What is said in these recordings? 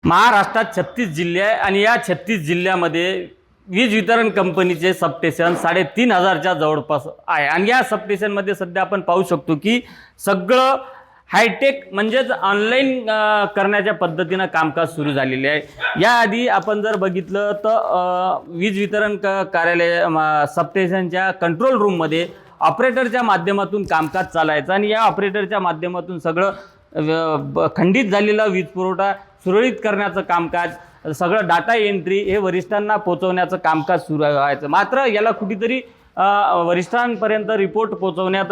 महाराष्ट्रात 36 जिल्हे आहे आणि या 36 जिल्ह्यामध्ये वीज वितरण कंपनीचे सबस्टेशन 3500च्या जवळपास आहे आणि या सबस्टेशनमध्ये सध्या आपण पाहू शकतो की सगळं हायटेक म्हणजेच ऑनलाईन करण्याच्या पद्धतीनं कामकाज सुरू झालेले आहे। याआधी आपण जर बघितलं तर वीज वितरण कार्यालय सबस्टेशनच्या कंट्रोल रूममध्ये ऑपरेटरच्या माध्यमातून कामकाज चालायचं आणि या ऑपरेटरच्या माध्यमातून सगळं खंडित झालेला वीज पुरवठा सुरळीत करण्याचं कामकाज, सगळं डाटा एंट्री हे वरिष्ठांना पोहोचवण्याचं कामकाज सुरू व्हायचं। मात्र याला कुठेतरी वरिष्ठांपर्यंत रिपोर्ट पोहोचवण्यात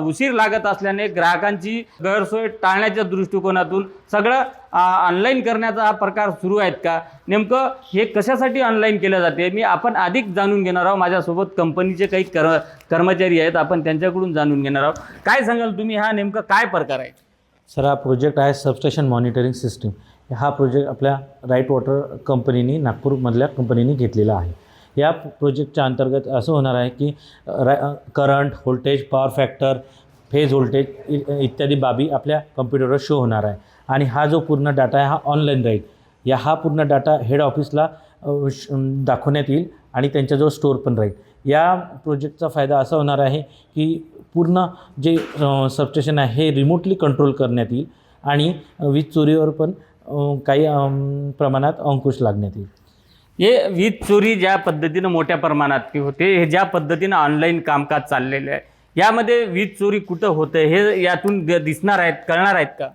उशीर लागत असल्याने ग्राहकांची गैरसोय टाळण्याच्या दृष्टिकोनातून सगळं ऑनलाईन करण्याचा हा प्रकार सुरू आहेत का, नेमकं हे कशासाठी ऑनलाईन केलं जाते मी आपण अधिक जाणून घेणार आहोत। माझ्यासोबत कंपनीचे काही कर्मचारी आहेत, आपण त्यांच्याकडून जाणून घेणार आहोत। काय सांगाल तुम्ही, हा नेमका काय प्रकार आहे? सर, हा प्रोजेक्ट आहे सबस्टेशन मॉनिटरिंग सिस्टीम। हा प्रोजेक्ट आपल्या राईट वॉटर कंपनीने, नागपूरमधल्या कंपनीने घेतलेला आहे। या प्रोजेक्टच्या अंतर्गत असं होणार आहे की current, voltage, power factor, phase voltage इत्यादी बाबी आपल्या कम्प्युटरवर शो होणार आहे आणि हा जो पूर्ण डाटा आहे हा ऑनलाईन राहील। हा पूर्ण डाटा हेड ऑफिसला दाखवण्यात येईल आणि त्यांच्याजवळ स्टोअर पण राहील। या प्रोजेक्टचा फायदा असा होणार आहे की पूर्ण जे सबस्टेशन आहे हे रिमोटली कंट्रोल करण्यात येईल आणि वीज चोरीवर पण काही प्रमाणात अंकुश लागण्यात येईल। हे वीज चोरी ज्या पद्धतीनं मोठ्या प्रमाणात होते, हे ज्या पद्धतीनं ऑनलाईन कामकाज चाललेलं आहे, यामध्ये वीज चोरी कुठं होतं हे यातून दिसणार आहेत, कळणार आहेत का?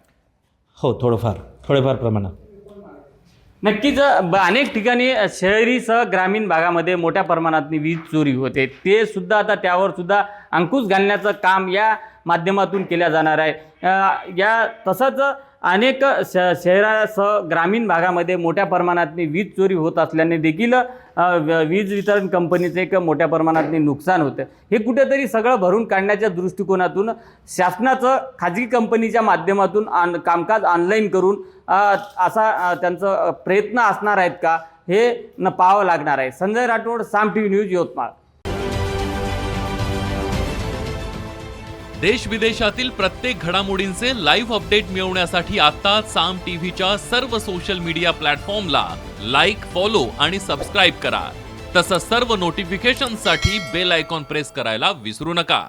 हो, थोडेफार प्रमाणात नक्कीच। अनेक ठिकाणी शहरीसह ग्रामीण भागामध्ये मोठ्या प्रमाणात वीज चोरी होते, ते सुद्धा आता त्यावर सुद्धा अंकुश घालण्याचं काम या माध्यमातून केल्या जाणार आहे। तसंच अनेक शहरासह ग्रामीण भागामध्ये मोठ्या प्रमाणात वीज चोरी होत असल्याने देखील वीज वितरण कंपनीचे एक मोठ्या प्रमाणात नुकसान होतं। हे कुठेतरी सगळं भरून काढण्याच्या दृष्टिकोनातून शासनाचं खाजगी कंपनीच्या माध्यमातून कामकाज ऑनलाईन करून असा त्यांचं प्रयत्न असणार आहेत का, हे पाहावं लागणार आहे। संजय राठोड, साम टीव्ही न्यूज, यवतमाळ। देश विदेशातील प्रत्येक घडामोडींचे लाईव्ह अपडेट मिळवण्यासाठी आता साम टीव्हीच्या सर्व सोशल मीडिया प्लॅटफॉर्मला लाईक, फॉलो आणि सबस्क्राईब करा। तसंच सर्व नोटिफिकेशनसाठी बेल आयकॉन प्रेस करायला विसरू नका।